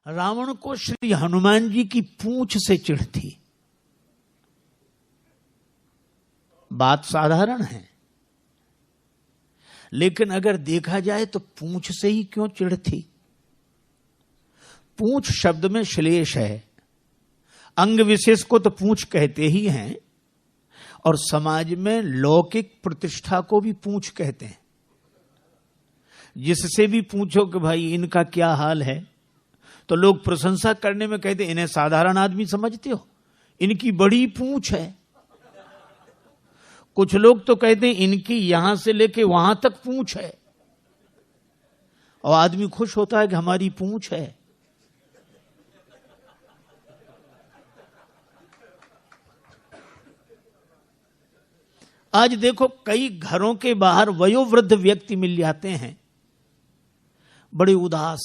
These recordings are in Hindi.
रावण को श्री हनुमान जी की पूंछ से चिढ़ थी। बात साधारण है, लेकिन अगर देखा जाए तो पूंछ से ही क्यों चिढ़ थी? पूंछ शब्द में श्लेष है। अंग विशेष को तो पूंछ कहते ही हैं, और समाज में लौकिक प्रतिष्ठा को भी पूंछ कहते हैं। जिससे भी पूछो कि भाई इनका क्या हाल है, तो लोग प्रशंसा करने में कहते इन्हें साधारण आदमी समझते हो, इनकी बड़ी पूंछ है। कुछ लोग तो कहते हैं इनकी यहां से लेके वहां तक पूंछ है, और आदमी खुश होता है कि हमारी पूंछ है। आज देखो कई घरों के बाहर वयोवृद्ध व्यक्ति मिल जाते हैं, बड़े उदास।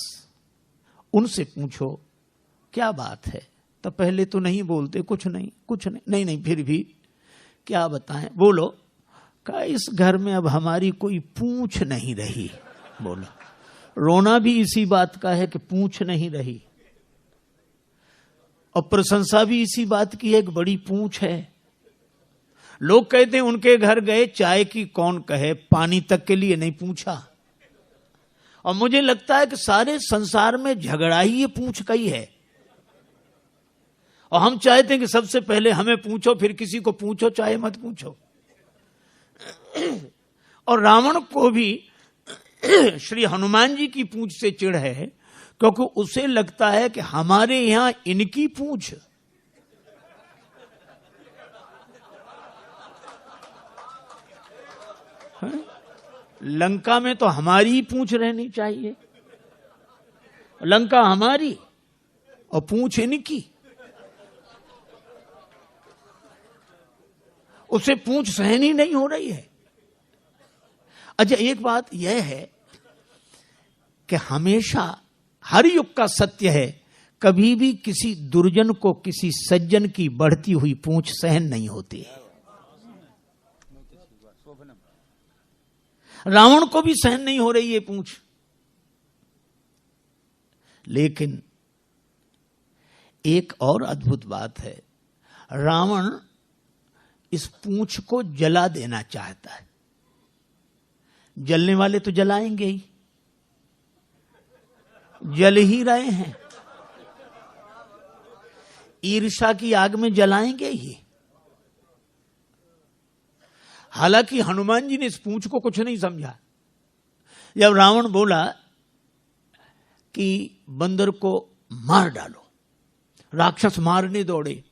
उनसे पूछो क्या बात है, तो पहले तो नहीं बोलते, कुछ नहीं नहीं फिर भी क्या बताएं, बोलो। का इस घर में अब हमारी कोई पूंछ नहीं रही। बोलो, रोना भी इसी बात का है कि पूंछ नहीं रही, और प्रशंसा भी इसी बात की है कि बड़ी पूंछ है। लोग कहते हैं उनके घर गए, चाय की कौन कहे, पानी तक के लिए नहीं पूछा। और मुझे लगता है कि सारे संसार में झगड़ा ही ये पूंछ का ही है, और हम चाहते हैं कि सबसे पहले हमें पूछो, फिर किसी को पूछो, चाहे मत पूछो। और रावण को भी श्री हनुमान जी की पूंछ से चिढ़ है, क्योंकि उसे लगता है कि हमारे यहां इनकी पूंछ। लंका में तो हमारी ही पूंछ रहनी चाहिए, लंका हमारी और पूंछ इनकी। उसे पूंछ सहन ही नहीं हो रही है। अच्छा, एक बात यह है कि हमेशा हर युग का सत्य है, कभी भी किसी दुर्जन को किसी सज्जन की बढ़ती हुई पूंछ सहन नहीं होती है। रावण को भी सहन नहीं हो रही है पूंछ, लेकिन एक और अद्भुत बात है, रावण इस पूंछ को जला देना चाहता है। जलने वाले तो जलाएंगे ही, जल ही रहे हैं, ईर्ष्या की आग में जलाएंगे ही। हालांकि हनुमान जी ने इस पूंछ को कुछ नहीं समझा। जब रावण बोला कि बंदर को मार डालो, राक्षस मारने दौड़े,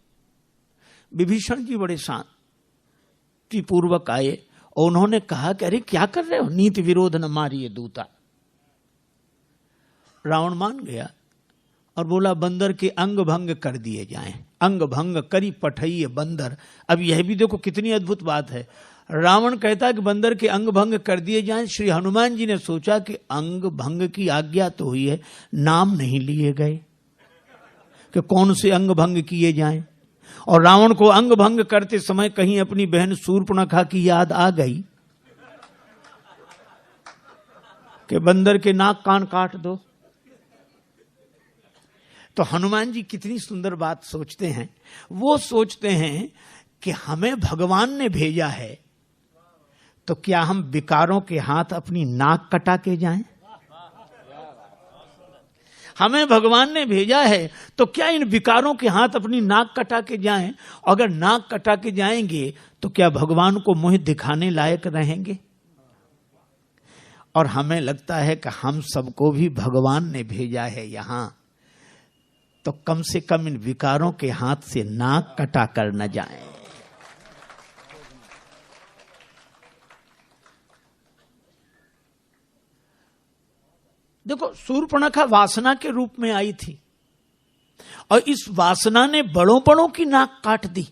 विभीषण जी बड़े शांति पूर्वक आए और उन्होंने कहा कि अरे क्या कर रहे हो, नीति विरोध न मारिए दूता। रावण मान गया और बोला बंदर के अंग भंग कर दिए जाएं। अंग भंग करी पठइये बंदर। अब यह भी देखो कितनी अद्भुत बात है। रावण कहता है कि बंदर के अंग भंग कर दिए जाएं। श्री हनुमान जी ने सोचा कि अंग भंग की आज्ञा तो हुई है, नाम नहीं लिए गए कि कौन से अंग भंग किए जाएं। और रावण को अंग भंग करते समय कहीं अपनी बहन शूर्पणखा की याद आ गई कि बंदर के नाक कान काट दो। तो हनुमान जी कितनी सुंदर बात सोचते हैं। वो सोचते हैं कि हमें भगवान ने भेजा है, तो क्या हम विकारों के हाथ अपनी नाक कटा के जाएं? हमें भगवान ने भेजा है, तो क्या इन विकारों के हाथ अपनी नाक कटा के जाएं? अगर नाक कटा के जाएंगे तो क्या भगवान को मुंह दिखाने लायक रहेंगे? और हमें लगता है कि हम सबको भी भगवान ने भेजा है यहां, तो कम से कम इन विकारों के हाथ से नाक कटा कर न जाएं। देखो, शूर्पणखा वासना के रूप में आई थी, और इस वासना ने बड़ों बड़ों की नाक काट दी।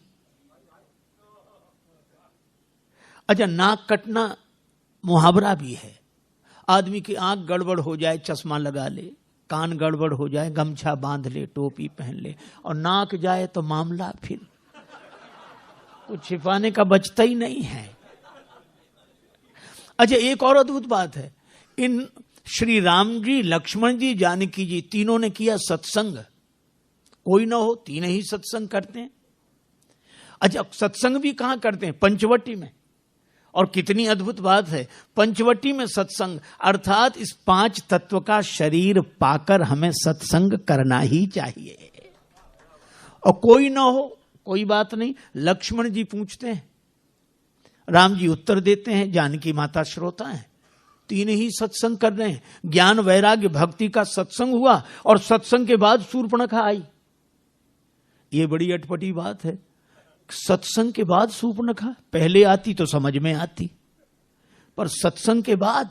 अच्छा, नाक कटना मुहावरा भी है। आदमी की आंख गड़बड़ हो जाए, चश्मा लगा ले, कान गड़बड़ हो जाए, गमछा बांध ले, टोपी पहन ले, और नाक जाए तो मामला फिर कुछ छिपाने का बचता ही नहीं है। अच्छा, एक और अद्भुत बात है, इन श्री राम जी, लक्ष्मण जी, जानकी जी, तीनों ने किया सत्संग। कोई ना हो, तीन ही सत्संग करते हैं। अच्छा, सत्संग भी कहां करते हैं? पंचवटी में। और कितनी अद्भुत बात है, पंचवटी में सत्संग, अर्थात इस पांच तत्व का शरीर पाकर हमें सत्संग करना ही चाहिए। और कोई ना हो, कोई बात नहीं, लक्ष्मण जी पूछते हैं, राम जी उत्तर देते हैं, जानकी माता श्रोता हैं, तीन ही सत्संग कर रहे हैं। ज्ञान वैराग्य भक्ति का सत्संग हुआ और सत्संग के बाद शूर्पणखा आई। ये बड़ी अटपटी बात है, सत्संग के बाद शूर्पणखा, पहले आती तो समझ में आती, पर सत्संग के बाद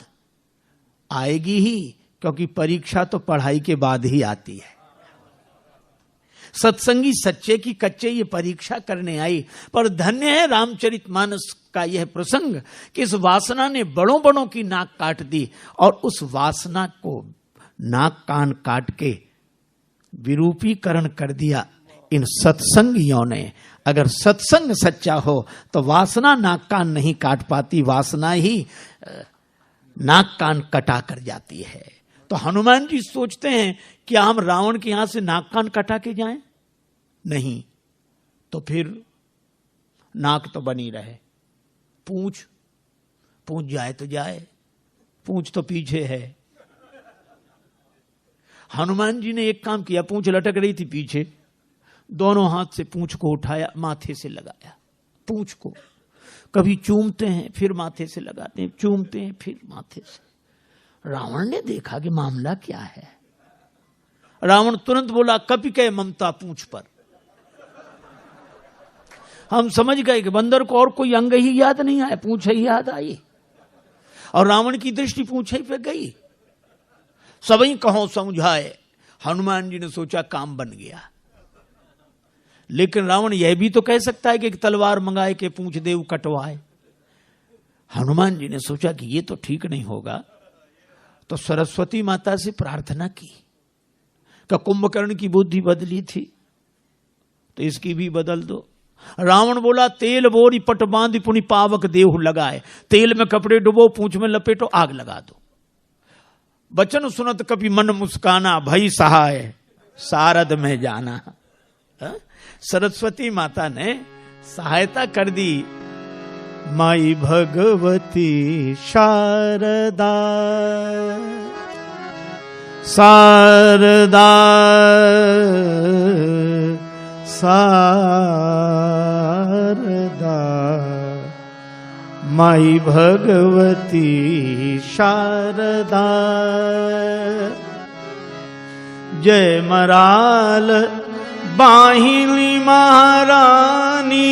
आएगी ही, क्योंकि परीक्षा तो पढ़ाई के बाद ही आती है। सत्संगी सच्चे की कच्चे ये परीक्षा करने आई। पर धन्य है रामचरितमानस का यह प्रसंग कि इस वासना ने बड़ों बड़ों की नाक काट दी, और उस वासना को नाक कान काट के विरूपीकरण कर दिया इन सत्संगियों ने। अगर सत्संग सच्चा हो तो वासना नाक कान नहीं काट पाती, वासना ही नाक कान कटा कर जाती है। तो हनुमान जी सोचते हैं कि हम रावण के यहां से नाक कान कटा के जाएं? नहीं, तो फिर नाक तो बनी रहे, पूंछ जाए तो जाए, पूंछ तो पीछे है। हनुमान जी ने एक काम किया, पूंछ लटक रही थी पीछे, दोनों हाथ से पूंछ को उठाया, माथे से लगाया। पूंछ को कभी चूमते हैं, फिर माथे से लगाते हैं, चूमते हैं, फिर माथे से। रावण ने देखा कि मामला क्या है। रावण तुरंत बोला, कपि के ममता पूंछ पर। हम समझ गए कि बंदर को और कोई अंग ही याद नहीं आया, पूंछ ही याद आई, और रावण की दृष्टि पूंछ ही पे गई। सबई कहो समझाए, हनुमान जी ने सोचा काम बन गया। लेकिन रावण यह भी तो कह सकता है कि एक तलवार मंगाए के पूंछ देव कटवाए। हनुमान जी ने सोचा कि ये तो ठीक नहीं होगा, तो सरस्वती माता से प्रार्थना की। क्या कुंभकर्ण की बुद्धि बदली थी, तो इसकी भी बदल दो। रावण बोला, तेल बोरी पट बांध पुनि पावक देहु लगाए। तेल में कपड़े डुबो, पूंछ में लपेटो, आग लगा दो। बचन सुनत कभी मन मुस्काना, भई सहाय सारद में जाना। सरस्वती माता ने सहायता कर दी। माई भगवती शारदा, शारदा शारदा, माई भगवती शारदा। जय मराल बाहिनी महारानी,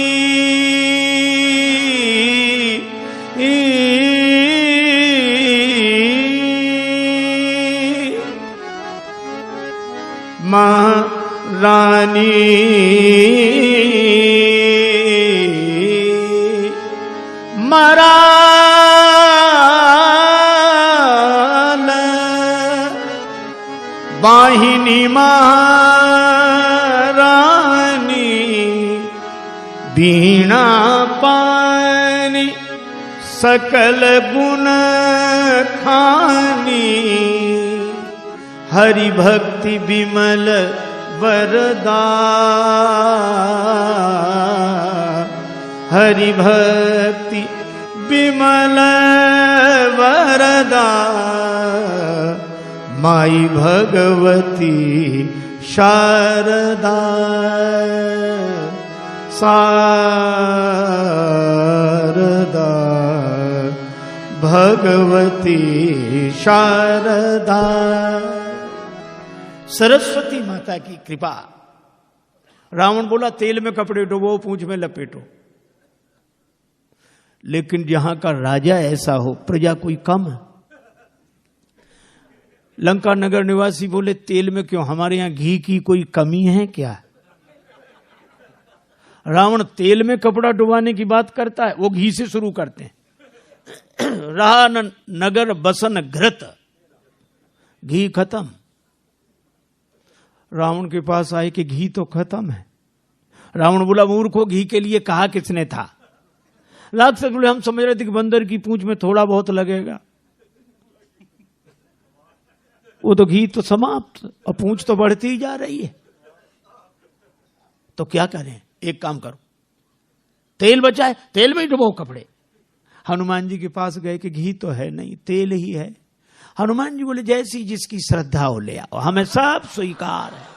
महारानी मराल बाहिनी महारानी, बीणा पानी सकल गुण खानी। हरि भक्ति विमल वरदा, हरि भक्ति विमल वरदा। माई भगवती शारदा, शारदा भगवती शारदा। सरस्वती माता की कृपा। रावण बोला, तेल में कपड़े डुबो, पूंछ में लपेटो। लेकिन जहां का राजा ऐसा हो, प्रजा कोई कम है। लंका नगर निवासी बोले, तेल में क्यों, हमारे यहां घी की कोई कमी है क्या? रावण तेल में कपड़ा डुबाने की बात करता है, वो घी से शुरू करते हैं। रहा न नगर बसन घृत, घी खत्म। रावण के पास आए कि घी तो खत्म है। रावण बोला, मूर्खों, घी के लिए कहा किसने था? राक्षस बोले, हम समझ रहे थे कि बंदर की पूंछ में थोड़ा बहुत लगेगा। वो तो घी तो समाप्त और पूंछ तो बढ़ती ही जा रही है। तो क्या करें? एक काम करो, तेल बचाए, तेल में ही डुबो कपड़े। हनुमान जी के पास गए कि घी तो है नहीं, तेल ही है। हनुमान जी बोले जैसी जिसकी श्रद्धा हो ले आओ, हमें सब स्वीकार है।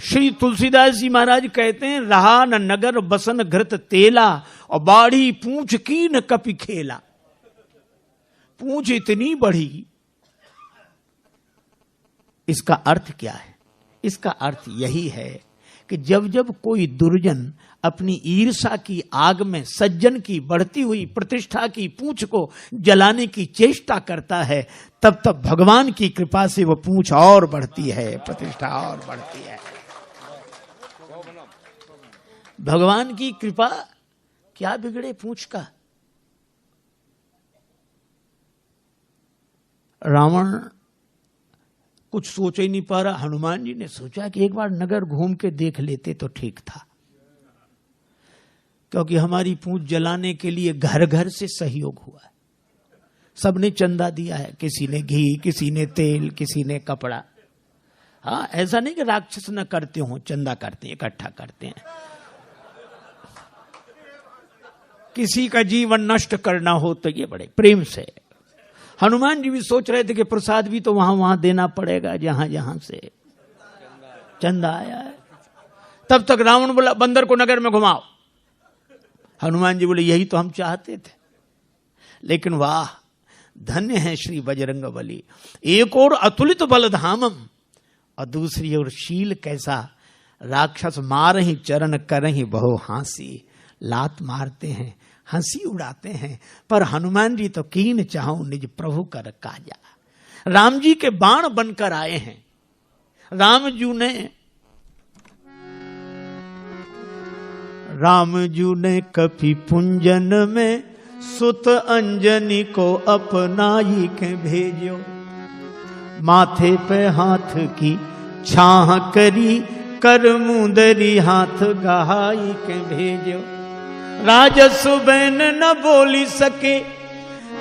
श्री तुलसीदास जी महाराज कहते हैं, रहा न नगर बसन घृत तेला, और बाढ़ी पूंछ की न कपि खेला। पूंछ इतनी बढ़ी, इसका अर्थ क्या है? इसका अर्थ यही है कि जब जब कोई दुर्जन अपनी ईर्षा की आग में सज्जन की बढ़ती हुई प्रतिष्ठा की पूंछ को जलाने की चेष्टा करता है, तब तब भगवान की कृपा से वो पूंछ और बढ़ती है, प्रतिष्ठा और बढ़ती है। भगवान की कृपा, क्या बिगड़े पूंछ का? रावण कुछ सोच ही नहीं पा रहा। हनुमान जी ने सोचा कि एक बार नगर घूम के देख लेते तो ठीक था, क्योंकि हमारी पूंछ जलाने के लिए घर घर से सहयोग हुआ है। सबने चंदा दिया है, किसी ने घी, किसी ने तेल, किसी ने कपड़ा। हाँ, ऐसा नहीं कि राक्षस न करते हो, चंदा करते हैं, इकट्ठा करते हैं। किसी का जीवन नष्ट करना हो तो ये बड़े प्रेम से। हनुमान जी भी सोच रहे थे कि प्रसाद भी तो वहां वहां देना पड़ेगा जहां जहां से चंदा आया है। तब तक रावण बोला बंदर को नगर में घुमाओ। हनुमान जी बोले यही तो हम चाहते थे, लेकिन वाह, धन्य है श्री बजरंग बली। एक और अतुलित बलधामम, और दूसरी ओर शील कैसा। राक्षस मारहि चरण करहि बहु हांसी। लात मारते हैं, हंसी उड़ाते हैं, पर हनुमान जी तो कीन चाहूं निज प्रभु कर काजा। राम जी के बाण बनकर आए हैं। राम जू ने कपि पुंजन में सुत अंजनी को अपनाई के भेजो। माथे पे हाथ की छाह करी, कर मुंदरी हाथ गहाई के भेजो। राजसु बैन न बोली सके,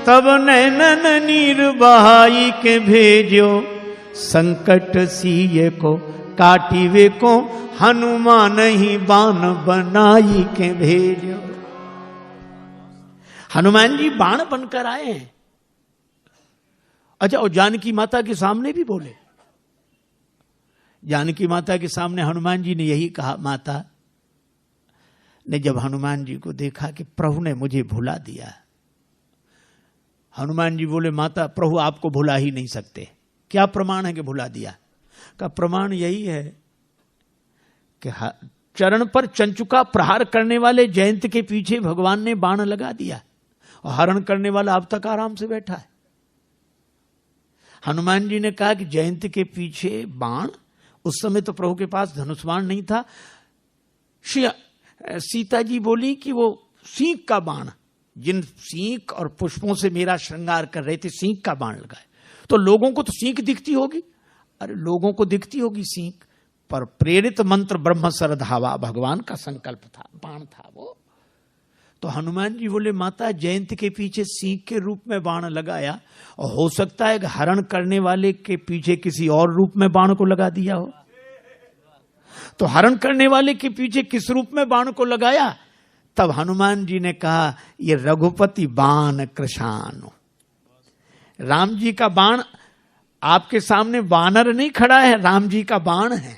तब नैनन नीर बहाई के भेजो। संकट सीये को काटिवे को, हनुमान ही बाण बनाई के भेजो। हनुमान जी बाण बनकर आए हैं। अच्छा, और जानकी माता के सामने भी बोले। जानकी माता के सामने हनुमान जी ने यही कहा। माता ने जब हनुमान जी को देखा कि प्रभु ने मुझे भुला दिया, हनुमान जी बोले माता, प्रभु आपको भुला ही नहीं सकते। क्या प्रमाण है कि भुला दिया? का प्रमाण यही है कि चरण पर चंचुका प्रहार करने वाले जयंत के पीछे भगवान ने बाण लगा दिया, और हरण करने वाला अब तक आराम से बैठा है। हनुमान जी ने कहा कि जयंत के पीछे बाण, उस समय तो प्रभु के पास धनुष बाण नहीं था। सीता जी बोली कि वो सींग का बाण, जिन सींग और पुष्पों से मेरा श्रृंगार कर रहे थे, सींग का बाण लगाए। तो लोगों को तो सींग दिखती होगी। अरे लोगों को दिखती होगी सींग, पर प्रेरित मंत्र ब्रह्म सरधावा, भगवान का संकल्प था, बाण था वो। तो हनुमान जी बोले माता, जयंत के पीछे सींग के रूप में बाण लगाया, और हो सकता है कि हरण करने वाले के पीछे किसी और रूप में बाण को लगा दिया हो। तो हरण करने वाले के पीछे किस रूप में बाण को लगाया? तब हनुमान जी ने कहा, ये रघुपति बाण कृशानु। राम जी का बाण आपके सामने वानर नहीं खड़ा है, राम जी का बाण है।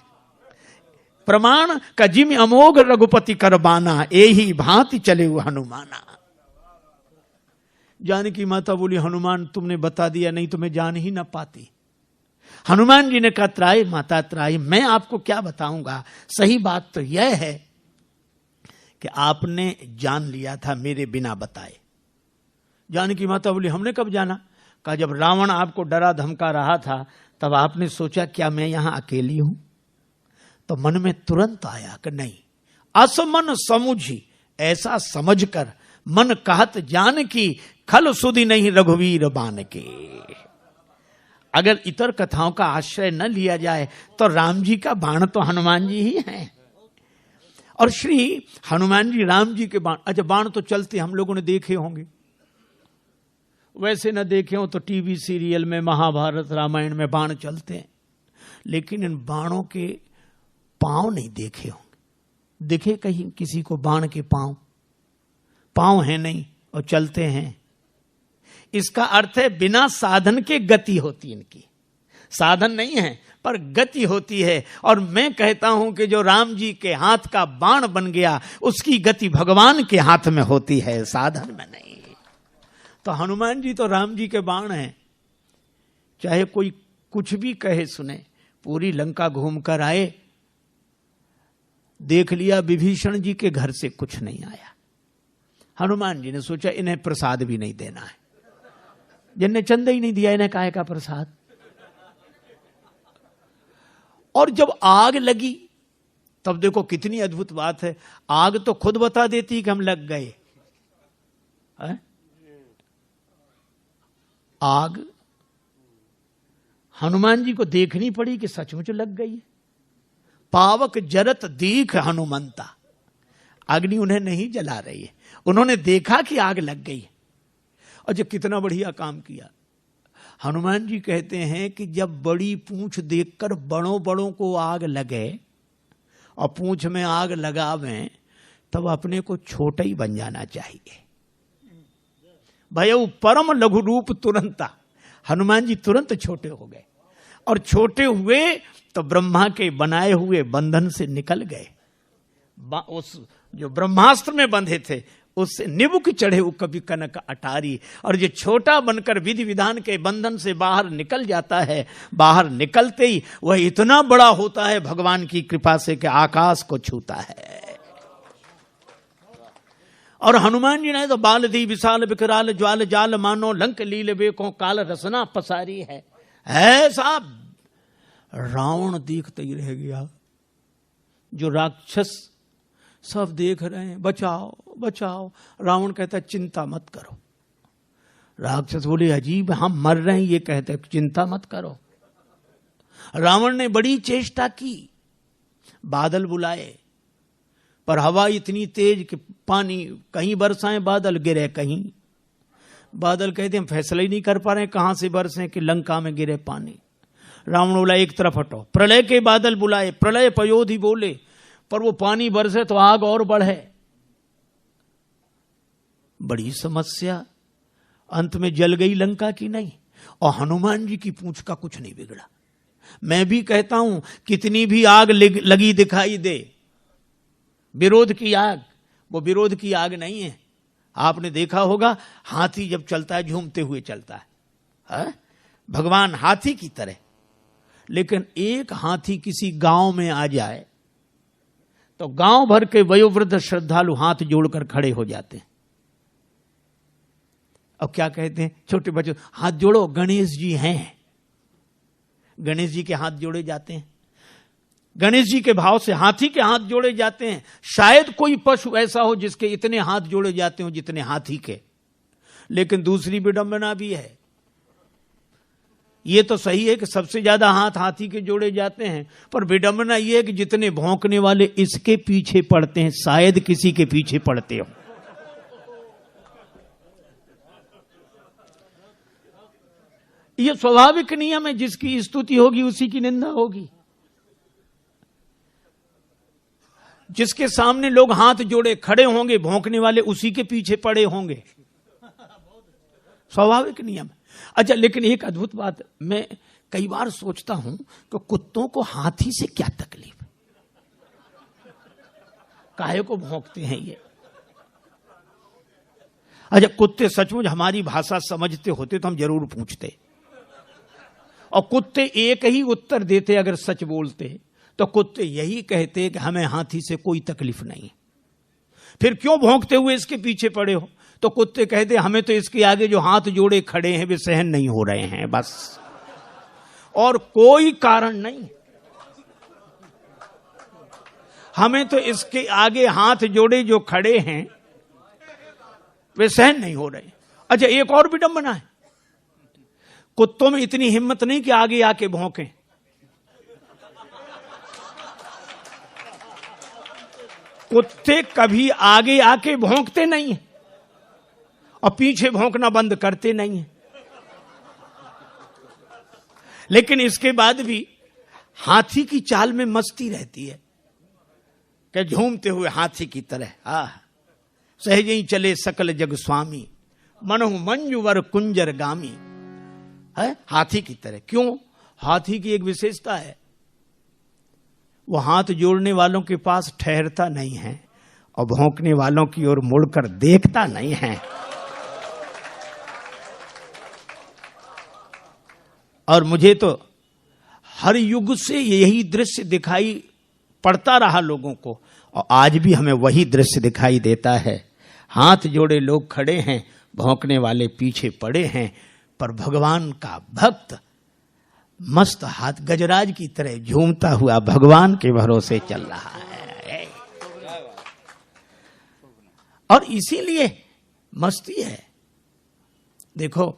प्रमाण का जिम अमोघ रघुपति कर बाना, एही भांति चले हुए हनुमाना। जानकी माता बोली हनुमान तुमने बता दिया, नहीं तो मैं जान ही ना पाती। हनुमान जी ने कहा त्राहि माता त्राहि, मैं आपको क्या बताऊंगा। सही बात तो यह है कि आपने जान लिया था मेरे बिना बताए। जानकी माता बोली हमने कब जाना? कहा जब रावण आपको डरा धमका रहा था, तब आपने सोचा क्या मैं यहां अकेली हूं? तो मन में तुरंत आया कि नहीं, असमन समुझी, ऐसा समझकर मन कहत जान की, खल सुधि नहीं रघुवीर बान के। अगर इतर कथाओं का आश्रय न लिया जाए तो राम जी का बाण तो हनुमान जी ही हैं। और श्री हनुमान जी राम जी के बाण, अच्छा बाण तो चलते हम लोगों ने देखे होंगे, वैसे न देखे हो तो टीवी सीरियल में, महाभारत रामायण में बाण चलते हैं, लेकिन इन बाणों के पांव नहीं देखे होंगे। दिखे कहीं किसी को बाण के पांव? पांव है नहीं और चलते हैं। इसका अर्थ है बिना साधन के गति होती इनकी। साधन नहीं है पर गति होती है। और मैं कहता हूं कि जो राम जी के हाथ का बाण बन गया, उसकी गति भगवान के हाथ में होती है, साधन में नहीं। तो हनुमान जी तो राम जी के बाण हैं। चाहे कोई कुछ भी कहे सुने। पूरी लंका घूमकर आए, देख लिया विभीषण जी के घर से कुछ नहीं आया। हनुमान जी ने सोचा इन्हें प्रसाद भी नहीं देना है, जिनने चंदा ही नहीं दिया इन्हें काहे का प्रसाद। और जब आग लगी तब देखो कितनी अद्भुत बात है, आग तो खुद बता देती कि हम लग गए। आग हनुमान जी को देखनी पड़ी कि सचमुच लग गई। पावक जरत दीख हनुमंता, अग्नि उन्हें नहीं जला रही है, उन्होंने देखा कि आग लग गई। और जब कितना बढ़िया काम किया। हनुमान जी कहते हैं कि जब बड़ी पूंछ देखकर बड़ों बड़ों को आग लगे और पूंछ में आग लगावें, तब अपने को छोटा ही बन जाना चाहिए। भयउ परम लघु रूप तुरंता, हनुमान जी तुरंत छोटे हो गए। और छोटे हुए तो ब्रह्मा के बनाए हुए बंधन से निकल गए। उस जो ब्रह्मास्त्र में बंधे थे उससे निबुक चढ़े वो कभी कनक अटारी। और जो छोटा बनकर विधि विधान के बंधन से बाहर निकल जाता है, बाहर निकलते ही वह इतना बड़ा होता है भगवान की कृपा से कि आकाश को छूता है। और हनुमान जी ने तो बाल दी विशाल विकराल ज्वाल जाल मानो लंक लील बेको काल रसना पसारी है। ऐसा रावण देखते ही रह गया। जो राक्षस सब देख रहे हैं, बचाओ बचाओ। रावण कहता है चिंता मत करो। राक्षस बोले अजीब, हम मर रहे हैं ये कहते चिंता मत करो। रावण ने बड़ी चेष्टा की, बादल बुलाए पर हवा इतनी तेज कि पानी कहीं बरसाएं बादल गिरे, कहीं बादल कहते हम फैसला ही नहीं कर पा रहे कहां से बरसे कि लंका में गिरे पानी। रावण बोला एक तरफ हटो। प्रलय के बादल बुलाए, प्रलय पयोधि बोले, पर वो पानी बरसे तो आग और बढ़े। बड़ी समस्या। अंत में जल गई लंका की नहीं। और हनुमान जी की पूंछ का कुछ नहीं बिगड़ा। मैं भी कहता हूं कितनी भी आग लगी दिखाई दे, विरोध की आग, वो विरोध की आग नहीं है। आपने देखा होगा हाथी जब चलता है झूमते हुए चलता है, भगवान हाथी की तरह। लेकिन एक हाथी किसी गांव में आ जाए तो गांव भर के वयोवृद्ध श्रद्धालु हाथ जोड़कर खड़े हो जाते हैं। अब क्या कहते हैं छोटे बच्चों, हाथ जोड़ो, गणेश जी हैं। गणेश जी के हाथ जोड़े जाते हैं। गणेश जी के भाव से हाथी के हाथ जोड़े जाते हैं। शायद कोई पशु ऐसा हो जिसके इतने हाथ जोड़े जाते हो जितने हाथी के। लेकिन दूसरी विडंबना भी है। ये तो सही है कि सबसे ज्यादा हाथ हाथी के जोड़े जाते हैं, पर विडंबना यह है कि जितने भौंकने वाले इसके पीछे पड़ते हैं, शायद किसी के पीछे पड़ते हो। यह स्वाभाविक नियम है, जिसकी स्तुति होगी उसी की निंदा होगी। जिसके सामने लोग हाथ जोड़े खड़े होंगे, भौंकने वाले उसी के पीछे पड़े होंगे। स्वाभाविक नियम। अच्छा, लेकिन एक अद्भुत बात मैं कई बार सोचता हूं कि कुत्तों को हाथी से क्या तकलीफ, काहे को भौंकते हैं ये। अच्छा, कुत्ते सचमुच हमारी भाषा समझते होते तो हम जरूर पूछते। और कुत्ते एक ही उत्तर देते अगर सच बोलते तो कुत्ते यही कहते कि हमें हाथी से कोई तकलीफ नहीं। फिर क्यों भौंकते हुए इसके पीछे पड़े हो? तो कुत्ते कहते हमें तो इसके आगे जो हाथ जोड़े खड़े हैं वे सहन नहीं हो रहे हैं, बस, और कोई कारण नहीं। हमें तो इसके आगे हाथ जोड़े जो खड़े हैं वे सहन नहीं हो रहे। अच्छा, एक और विडंबना है, कुत्तों में इतनी हिम्मत नहीं कि आगे आके भौंकें। कुत्ते कभी आगे आके भौंकते नहीं हैं और पीछे भौंकना बंद करते नहीं है। लेकिन इसके बाद भी हाथी की चाल में मस्ती रहती है कि झूमते हुए हाथी की तरह सहज ही चले सकल जग स्वामी, मनहु मंजुवर कुंजर गामी। है हाथी की तरह। क्यों? हाथी की एक विशेषता है, वो हाथ जोड़ने वालों के पास ठहरता नहीं है और भौंकने वालों की ओर मुड़कर देखता नहीं है। और मुझे तो हर युग से यही दृश्य दिखाई पड़ता रहा लोगों को, और आज भी हमें वही दृश्य दिखाई देता है। हाथ जोड़े लोग खड़े हैं, भौंकने वाले पीछे पड़े हैं, पर भगवान का भक्त मस्त हाथ गजराज की तरह झूमता हुआ भगवान के भरोसे चल रहा है। और इसीलिए मस्ती है। देखो,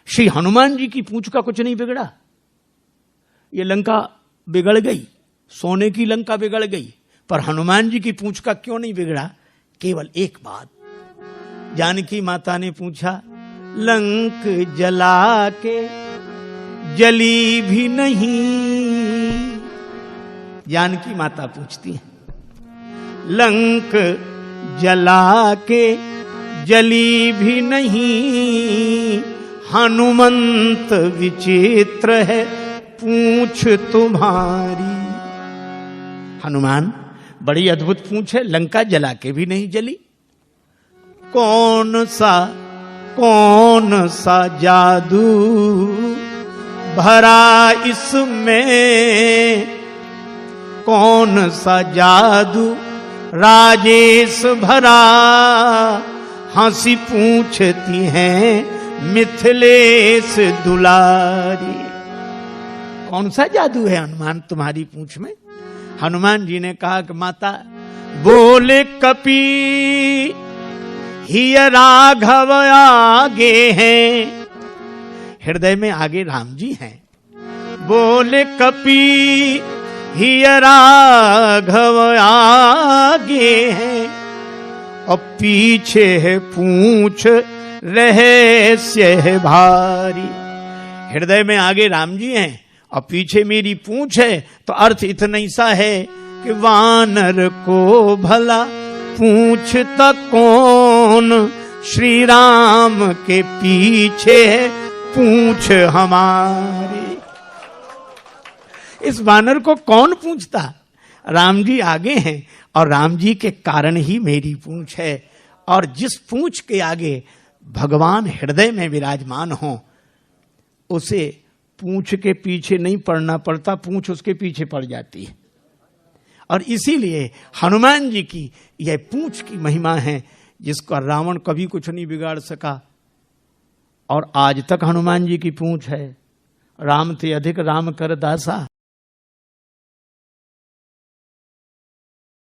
श्री हनुमान जी की पूंछ का कुछ नहीं बिगड़ा। ये लंका बिगड़ गई, सोने की लंका बिगड़ गई, पर हनुमान जी की पूंछ का क्यों नहीं बिगड़ा? केवल एक बात। जानकी माता ने पूछा, लंक जला के जली भी नहीं। जानकी माता पूछती है, लंक जला के जली भी नहीं, हनुमंत विचित्र है पूंछ तुम्हारी। हनुमान, बड़ी अद्भुत पूंछ है, लंका जला के भी नहीं जली। कौन सा जादू भरा इसमें, कौन सा जादू राजेश भरा, हंसी पूछती हैं मिथिलेश दुलारी। कौन सा जादू है हनुमान तुम्हारी पूंछ में? हनुमान जी ने कहा कि माता, बोले कपी ही राघव आगे हैं। हृदय में आगे राम जी हैं। बोले कपी ही राघव आगे हैं, और पीछे है पूंछ रहस्य है भारी। हृदय में आगे राम जी हैं और पीछे मेरी पूंछ है, तो अर्थ इतना ही सा है कि वानर को भला पूछता कौन, श्री राम के पीछे है पूंछ हमारी। इस वानर को कौन पूछता? राम जी आगे हैं और राम जी के कारण ही मेरी पूंछ है। और जिस पूंछ के आगे भगवान हृदय में विराजमान हो, उसे पूंछ के पीछे नहीं पड़ना पड़ता, पूंछ उसके पीछे पड़ जाती है। और इसीलिए हनुमान जी की यह पूंछ की महिमा है, जिसका रावण कभी कुछ नहीं बिगाड़ सका। और आज तक हनुमान जी की पूंछ है। राम ते अधिक राम कर दासा,